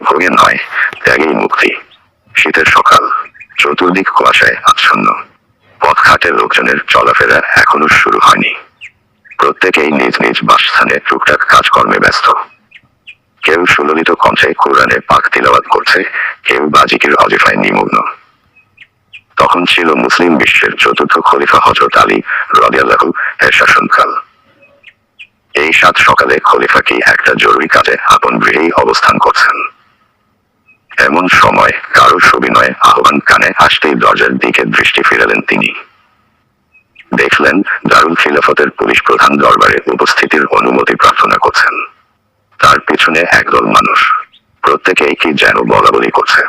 ভোগে নয়, ত্যাগেই মুক্তি। শীতের সকাল, চতুর্দিক কুয়াশায় আচ্ছন্ন। পথঘাটে লোকজনের চলাফেরা এখনো শুরু হয়নি। প্রত্যেকেই নিজ নিজ বাসস্থানে টুকটাক কাজকর্মে ব্যস্ত। কেউ সুললিত কণ্ঠে কোরআনের পাক তিলাওয়াত করছে, কেউ বাজিকের অজিফায় নিমগ্ন। তখন ছিল মুসলিম বিশ্বের চতুর্থ খলিফা হযরত আলী রাদিয়াল্লাহু এর শাসনকাল। এই সাত সকালে খলিফা কি একটা জরুরি কাজে আপন গৃহেই অবস্থান করছেন। এমন সময় কারো সবিনয়ে আহ্বান কানে আসতেই দরজার দিকে দৃষ্টি ফিরালেন তিনি। দেখলেন দারুল খিলাফতের পুলিশ প্রধান দরবারে উপস্থিতির অনুমতি প্রার্থনা করছেন। তার পিছনে একদল মানুষ, প্রত্যেকেই কি যেন বলাবলি করছে।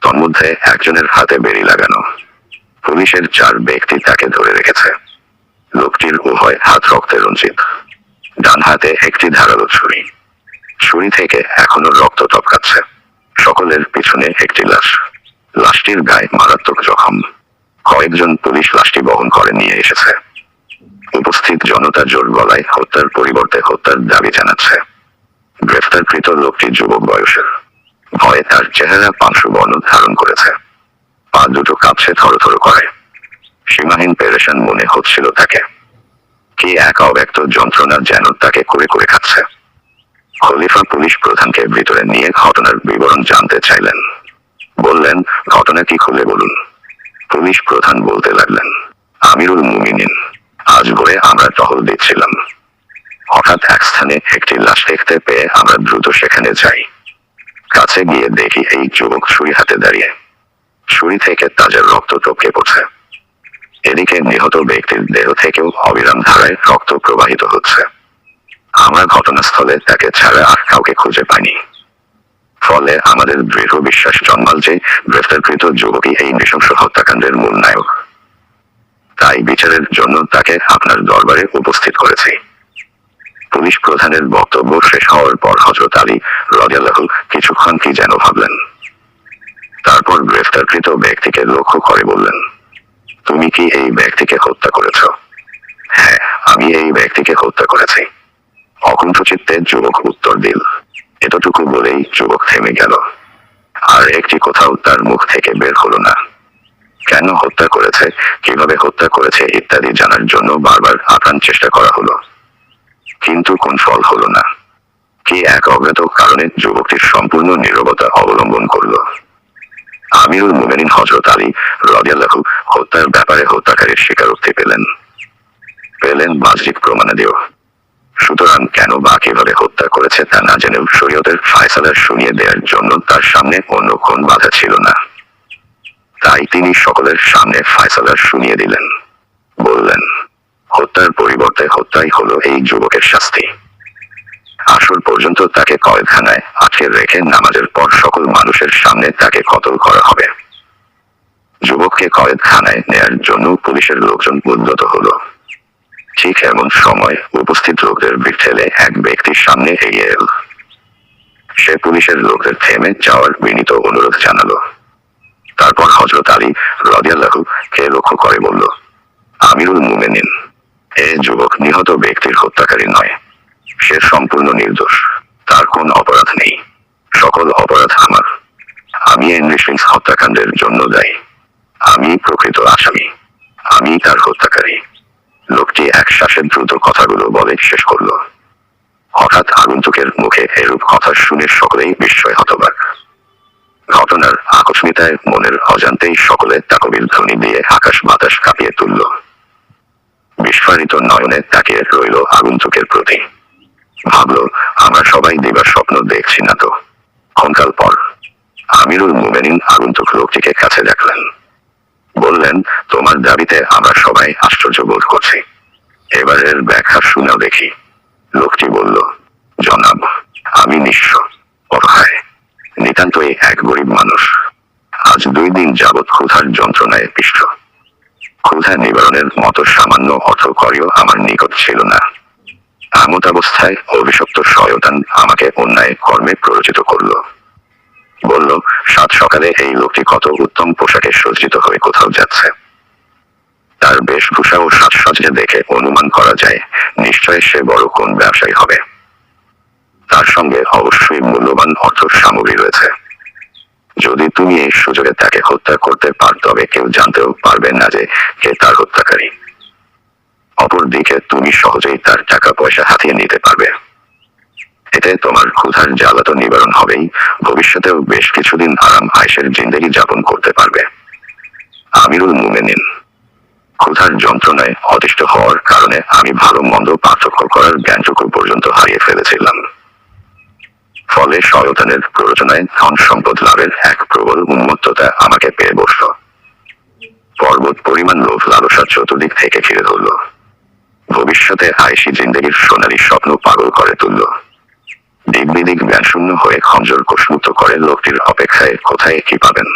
তন্মধ্যে একজনের হাতে বেড়ি লাগানো। পুলিশের 4 ব্যক্তি তাকে ধরে রেখেছে। লোকটির উভয় হাত রক্তে রঞ্জিত। ডান হাতে একটি ধারালো ছুরি। ছুরি থেকে এখনো রক্ত টপকাচ্ছে। সকলের পিছনে একটি লাশ। লাশটির গায়ে মারাত্মক জখম। কয়েকজন পুলিশ লাশটি বহন করে নিয়ে এসেছে। উপস্থিত জনতা জোর গলায় হত্যার পরিবর্তে হত্যার দাবি জানাচ্ছে। গ্রেফতারকৃত লোকটি যুবক বয়সের। ভয়ে তার চেহারা পাংশু বর্ণ ধারণ করেছে। পা দুটো কাঁপছে থরথর করে। সীমাহীন পেরেশান মনে হচ্ছিল তাকে। কি এক অব্যক্ত যন্ত্রণা যেন তাকে করে করে খাচ্ছে। খলিফা পুলিশ প্রধানকে ভিতরে নিয়ে ঘটনার বিবরণ জানতে চাইলেন। বললেন, ঘটনা কি খুলে বলুন। পুলিশ প্রধান বলতে লাগলেন, আমিরুল মুমিনিন, আজ ভোরে আমরা টহল দিচ্ছিলাম। হঠাৎ এক স্থানে একটি লাশ দেখতে পেয়ে আমরা দ্রুত সেখানে যাই। কাছে গিয়ে দেখি এই যুবক ছুরি হাতে দাঁড়িয়ে। ছুরি থেকে তাজা রক্ত টপকে পড়ছে। এদিকে নিহত ব্যক্তির দেহ থেকেও অবিরাম ধারায় রক্ত প্রবাহিত হচ্ছে। আমরা ঘটনাস্থলে তাকে ছাড়া আর কাউকে খুঁজে পাইনি। ফলে আমাদের দৃঢ় বিশ্বাস জন্মাল যে গ্রেফতারকৃত যুবকই এই নৃশংস হত্যাকাণ্ডের মূল নায়ক। তাই বিচারের জন্য তাকে আপনার দরবারে উপস্থিত করেছি। পুলিশ প্রধানের বক্তব্য শেষ হওয়ার পর হযরত আলী রাদিয়াল্লাহু কিছুক্ষণ কি যেন ভাবলেন। তারপর গ্রেফতারকৃত ব্যক্তিকে লক্ষ্য করে বললেন, তুমি কি এই ব্যক্তিকে হত্যা করেছ? হ্যাঁ, আমি এই ব্যক্তিকে হত্যা করেছি। অকুণ্ঠ চিত্তে যুবক উত্তর দিল। এতটুকু বলেই যুবক থেমে গেল। আর একটি কোথাও তার মুখ থেকে বের হলো না। কেন হত্যা করেছে, কিভাবে হত্যা করেছে ইত্যাদি জানার জন্য বারবার আপ্রাণ চেষ্টা করা হলো, কিন্তু কোন ফল হলো না। কি এক অজ্ঞাত কারণে যুবকটির সম্পূর্ণ নীরবতা অবলম্বন করল। আমিরুল মুমিনিন হযরত আলী রাদিয়াল্লাহু হত্যার ব্যাপারে হত্যাকারীর স্বীকারোক্তি পেলেন বাহ্যিক প্রমাণাদিও। সুতরাং কেন বা কিভাবে হত্যা করেছে তা না জেনেও শরীয়তের ফায়সালা শুনিয়ে দেওয়ার জন্য তার সামনে অন্য কোন বাধা ছিল না। তাই তিনি সকলের সামনে ফায়সালা শুনিয়ে দিলেন। বললেন, হত্যার পরিবর্তে হত্যাই হলো এই যুবকের শাস্তি। আসর পর্যন্ত তাকে কয়েদখানায় আটকে রেখে নামাজের পর সকল মানুষের সামনে তাকে কতল করা হবে। যুবককে কয়েদখানায় নেয়ার জন্য পুলিশের লোকজন উদ্যত হলো। ঠিক এমন সময় উপস্থিত লোকদের ভিড় ঠেলে এক ব্যক্তির সামনে এগিয়ে এল। সে পুলিশের লোকদের থেমে যাওয়ার বিনীত অনুরোধ জানালো। তারপর হযরত আলী রাদিয়াল্লাহু কে লক্ষ্য করে বলল, আমিরুল মুমিনিন, এ যুবক নিহত ব্যক্তির হত্যাকারী নয়। সে সম্পূর্ণ নির্দোষ। তার কোন অপরাধ নেই। সকল অপরাধ আমার। আমি এই নৃশংস হত্যাকাণ্ডের জন্য দায়ী। আমি প্রকৃত আসামি। আমি তার হত্যাকারী। লোকটি এক শ্বাসে দ্রুত কথাগুলো বলে শেষ করল। হঠাৎ আগন্তুকের মুখে এরূপ কথা শুনে সকলেই বিস্ময় হতবাক। ঘটনার আকস্মিকতায় মনের অজান্তেই সকলে তাকবীর ধ্বনি দিয়ে আকাশ বাতাস কাঁপিয়ে তুলল। বিস্ফারিত নয়নে তাকিয়ে রইল আগন্তুকের প্রতি। ভাবল, আমরা সবাই দিবার স্বপ্ন দেখছি না তো। ক্ষণকাল পর আমিরুল মুমিনিন আগন্তুক লোকটিকে কাছে ডাকলেন। বললেন, তোমার দাবিতে আমরা সবাই আশ্চর্য বোধ করছি। এবারের ব্যাখ্যা শুনেও দেখি। লোকটি বলল, জনাব, আমি নিঃস্ব, অসহায়, নিতান্তই এক গরিব মানুষ। আজ 2 দিন যাবৎ ক্ষুধার যন্ত্রণায় পিষ্ট। ক্ষুধা নিবারণের মতো সামান্য অর্থকড়িও আমার নিকট ছিল না। এমতাবস্থায় অভিশপ্ত শয়তান আমাকে অন্যায় কর্মে প্ররোচিত করল। বলল, সাত সকালে এই লোকটি কত উত্তম পোশাকে সজ্জিত হয়ে কোথাও যাচ্ছে। তার বেশভূষা ও সাজসজ্জা দেখে অনুমান করা যায় নিশ্চয় সে বড় কোন ব্যবসায়ী হবে। তার সঙ্গে অবশ্যই মূল্যবান অর্থ সামগ্রী রয়েছে। যদি তুমি এই সুযোগে তাকে হত্যা করতে পার তবে কেউ জানতেও পারবে না যে কে তার হত্যাকারী। অপরদিকে তুমি সহজেই তার টাকা পয়সা হাতিয়ে নিতে পারবে। এতে তোমার ক্ষুধার জ্বালা তো নিবারণ হবেই, ভবিষ্যতেও বেশ কিছুদিন আরাম আয়েশের জিন্দেগি যাপন করতে পারবে। আমিরুল মুমিনিন। ক্ষুধার যন্ত্রণায় অতিষ্ঠ হওয়ার কারণে আমি ভালো মন্দ পার্থক্য করার জ্ঞানটুকু পর্যন্ত হারিয়ে ফেলেছিলাম। ফলে শয়তানের প্ররোচনায় ধন সম্পদ লাভের এক প্রবল উন্মত্ততা আমাকে পেয়ে বসল। পর্বত পরিমাণ লোভ লালসা চতুর্দিক থেকে ঘিরে ধরল। ভবিষ্যতে আয়েশি জিন্দেগির সোনালী স্বপ্ন পাগল করে তুলল। দিক বিদিক জ্ঞানশূন্য হয়ে খঞ্জর কোষমুক্ত করে লোকটির অপেক্ষায় কোথায় কি পাবেন।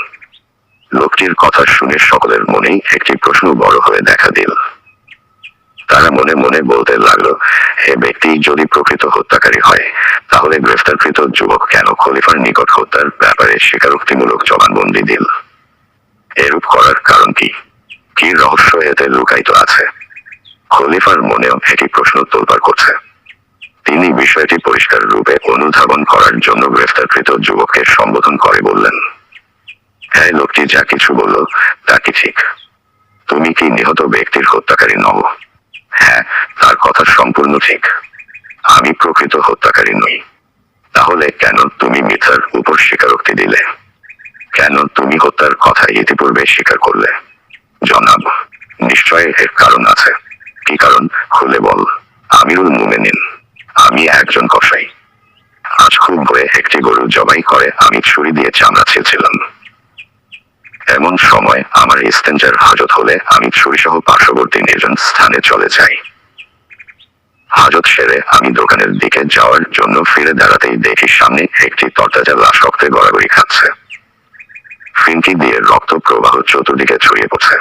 লোকটির কথা শুনে সকলের মনেই একটি প্রশ্ন বড় হয়ে দেখা দিল। তারা মনে মনে বলতে লাগলো, হে ব্যক্তি যদি প্রকৃত হত্যাকারী হয় তাহলে গ্রেফতারকৃত যুবক কেন খলিফার নিকট হত্যার ব্যাপারে স্বীকারোক্তিমূলক জবানবন্দি দিল? এরূপ করার কারণ কি? কি রহস্য এতে লুকায়িত আছে? খলিফার মনেও একটি প্রশ্ন তোলপাড় করছে। তিনি বিষয়টি পরিষ্কার রূপে অনুধাবন করার জন্য গ্রেফতারকৃত যুবককে সম্বোধন করে বললেন, হ্যাঁ, লোকটি যা কিছু বলল তা কি ঠিক? তুমি কি নিহত ব্যক্তির হত্যাকারী নও? হ্যাঁ, তার কথা সম্পূর্ণ ঠিক। আমি প্রকৃত হত্যাকারী নই। তাহলে কেন তুমি মিথ্যার উপর স্বীকারোক্তি দিলে? কেন তুমি হত্যার কথা ইতিপূর্বে স্বীকার করলে? জনাব, নিশ্চয় এর কারণ আছে। কি কারণ, খুলে বল। আমিরুল মুমিনিন, আমি একজন কসাই। আজ খুব ভয়ে একটি গরু জবাই করে আমি ছুরি দিয়ে চামড়া ছিলছিলাম। এমন সময় আমার ইস্তেঞ্জার হাজত হলে আমি ছুরিসহ পার্শ্ববর্তী নির্জন স্থানে চলে যাই। হাজত সেরে আমি দোকানের দিকে যাওয়ার জন্য ফিরে দাঁড়াতেই দেখি সামনে একটি তরতাজা লাশ রক্তে গড়াগড়ি খাচ্ছে। ফিনকি দিয়ে রক্ত প্রবাহ চতুর্দিকে ছড়িয়ে পড়ছে।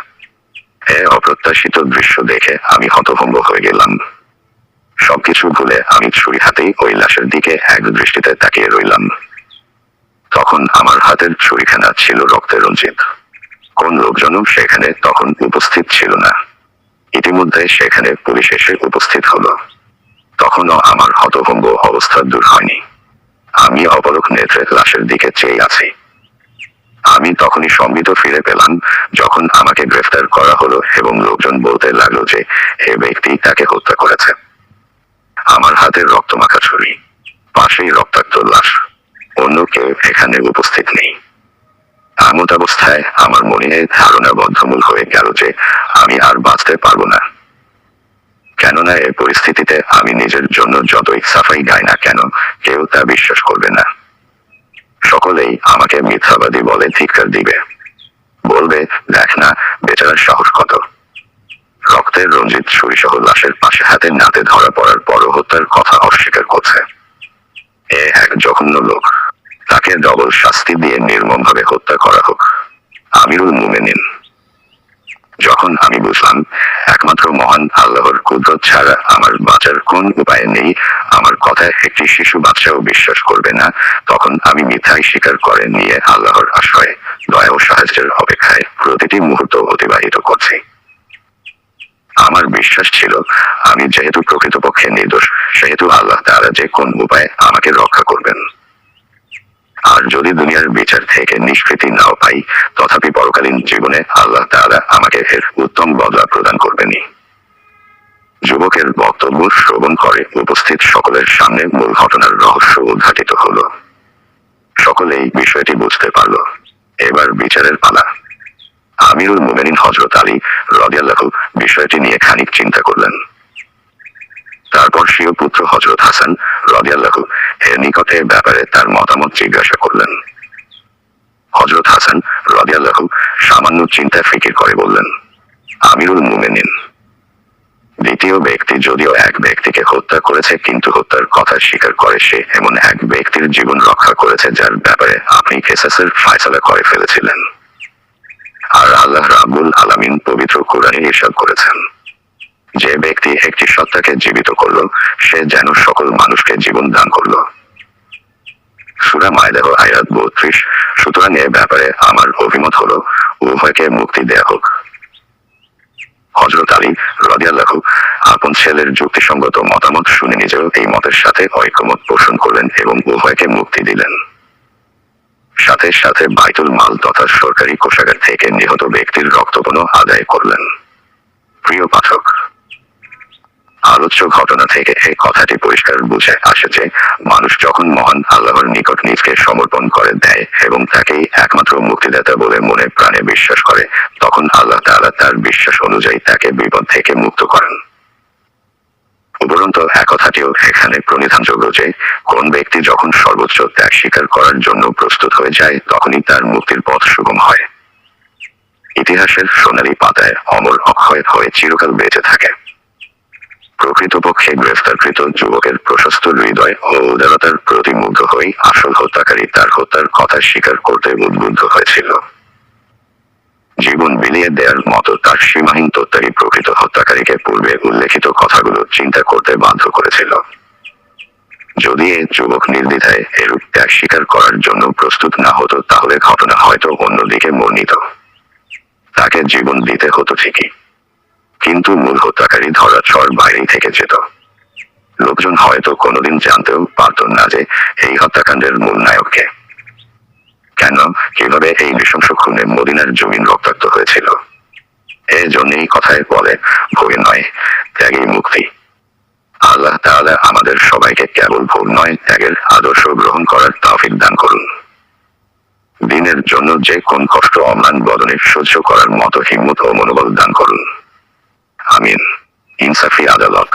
এ অপ্রত্যাশিত দৃশ্য দেখে আমি হতভম্ব হয়ে গেলাম। সবকিছু ভুলে আমি ছুরি হাতেই ওই লাশের দিকে এক দৃষ্টিতে তাকিয়ে রইলাম। তখন আমার হাতের ছুরিখানা ছিল রক্তে রঞ্জিত। কোন লোকজনও সেখানে তখন উপস্থিত ছিল না। ইতিমধ্যে সেখানে পুলিশ এসে উপস্থিত হলো। তখনও আমার হতভম্ব অবস্থা দূর হয়নি। আমি অপলক নেত্রে লাশের দিকে চেয়ে আছি। আমি তখনই সম্বিত ফিরে পেলাম যখন আমাকে গ্রেফতার করা হলো এবং লোকজন বলতে লাগলো যে এ ব্যক্তি তাকে হত্যা করেছে। আমার হাতের রক্তমাখা ছুরি, পাশেই রক্তাক্ত লাশ, অন্য কেউ এখানে উপস্থিত নেই। এমত অবস্থায় আমার মনে ধারণা বদ্ধমূল হয়ে গেল যে আমি আর বাঁচতে পারবো না। কেননা এই পরিস্থিতিতে আমি নিজের জন্য যতই সাফাই গাই না কেন কেউ তা বিশ্বাস করবে না। সকলেই আমাকে মিথ্যাবাদী বলে ধিক্কার দিবে, বলবে, দেখ না বেচারার সাহস কত। রক্তের রঞ্জিত ছুরিসহ লাশের পাশে হাতে নাতে ধরা পড়ার পরও হত্যার কথা অস্বীকার করছে। এ এক জঘন্য লোক, তাকে ডবল শাস্তি দিয়ে নির্মমভাবে হত্যা করা হোক। আমিরুল মুমিনিন। যখন আমি বুঝলাম একমাত্র মহান আল্লাহর কুদরত ছাড়া আমার বাঁচার কোন উপায় নেই, আমার কথায় একটি শিশু বাচ্চাও বিশ্বাস করবে না, তখন আমি মিথ্যাই স্বীকার করে নিয়ে আল্লাহর আশ্রয়ে, দয়া ও সাহায্যের অপেক্ষায় প্রতিটি মুহূর্ত অতিবাহিত করছি। আমার বিশ্বাস ছিল আমি যেহেতু প্রকৃতপক্ষে নির্দোষ, সেহেতু আল্লাহ তাআলা যে কোন উপায়ে আমাকে রক্ষা করবেন। আর যদি দুনিয়ার বিচার থেকে নিষ্কৃতি নাও পাই, তথাপি পরকালীন জীবনে আল্লাহ তাআলা আমাকে এর উত্তম বদলা প্রদান করবেনই। যুবকের বক্তব্য শ্রবণ করে উপস্থিত সকলের সামনে মূল ঘটনার রহস্য উদ্ঘাটিত হলো। সকলেই বিষয়টি বুঝতে পারল। এবার বিচারের পালা। আমিরুল মুমিনিন হযরত আলী রাদিয়াল্লাহু বিষয়টি নিয়ে খানিক চিন্তা করলেন। তারপর স্বীয় পুত্র হযরত হাসান রাদিয়াল্লাহু এর নিকটে ব্যাপারে তার মতামত জিজ্ঞাসা করলেন। হযরত হাসান রাদিয়াল্লাহু সামান্য চিন্তা ফিকির করে বললেন, আমিরুল মুমিনিন, দ্বিতীয় ব্যক্তি যদিও এক ব্যক্তিকে হত্যা করেছে, কিন্তু হত্যার কথা স্বীকার করে সে এমন এক ব্যক্তির জীবন রক্ষা করেছে যার ব্যাপারে আপনি কিসাসের ফয়সালা করে ফেলেছিলেন। আর আল্লাহ রাব্বুল আলামিন পবিত্র কোরআনে ইরশাদ করেছেন, যে ব্যক্তি একটি সত্তাকে জীবিত করল সে যেন সকল মানুষকে জীবন দান করল। সূরা মায়দা আয়াত ৩২। সুতরাং এ ব্যাপারে আমার অভিমত হলো উভয়কে মুক্তি দেয়া হোক। হযরত আলী রাদিয়াল্লাহু আপন ছেলের যুক্তিসঙ্গত মতামত শুনে নিজেও এই মতের সাথে ঐকমত পোষণ করলেন এবং উভয়কে মুক্তি দিলেন। সাথে সাথে বাইতুল মাল তথা সরকারি কোষাগার থেকে নিহত ব্যক্তির রক্তপণও আদায় করলেন। প্রিয় পাঠক, আলোচ্য ঘটনা থেকে এই কথাটি পরিষ্কার বুঝে আসে যে মানুষ যখন মহান আল্লাহর নিকট নিজকে সমর্পণ করে দেয় এবং তাকেই একমাত্র মুক্তিদাতা বলে মনে প্রাণে বিশ্বাস করে, তখন আল্লাহ তাআলা তার বিশ্বাস অনুযায়ী তাকে বিপদ থেকে মুক্ত করেন। উপরন্তু একথাটিও এখানে প্রণিধানযোগ্য যে কোন ব্যক্তি যখন সর্বোচ্চ ত্যাগ স্বীকার করার জন্য প্রস্তুত হয়ে যায় তখনই তার মুক্তির পথ সুগম হয়। ইতিহাসের সোনালী পাতায় অমর অক্ষয় হয়ে চিরকাল বেঁচে থাকে। প্রকৃতপক্ষে গ্রেফতারকৃত যুবকের প্রশস্ত হৃদয় ও উদারতার প্রতি মুগ্ধ হয়েই আসল হত্যাকারী তার হত্যার কথা স্বীকার করতে উদ্বুদ্ধ হয়েছিল। জীবন বিলিয়ে দেওয়ার মতো তার সীমাহীন তত্ত্বারি প্রকৃত হত্যাকারীকে পূর্বে উল্লেখিত কথাগুলো চিন্তা করতে বাধ্য করেছিল। যদি এ যুবক নির্দ্বিধায় এরূপ ত্যাগ স্বীকার করার জন্য প্রস্তুত না হতো তাহলে ঘটনা হয়তো অন্যদিকে মোড় নিত। তাকে জীবন দিতে হতো ঠিকই, কিন্তু মূল হত্যাকারী ধরাছোঁয়ার বাইরেই থেকে যেত। লোকজন হয়তো কোনোদিন জানতেও পারত না যে এই হত্যাকাণ্ডের মূল নায়ককে। কেন, কিভাবে এই নৃশংস খুনে মদিনার জমিন রক্তাক্ত হয়েছিল। এজন্যই কথায় বলে, ভয় নয়, ত্যাগই মুক্তি। আল্লাহ তাআলা আমাদের সবাইকে কেবল ভোগ নয়, ত্যাগের আদর্শ গ্রহণ করার তৌফিক দান করুন। দিনের জন্য যে কোন কষ্ট অম্লান বদনে সহ্য করার মতো হিম্মত ও মনোবল দান করুন। আমিন। ইনসাফি আদালত।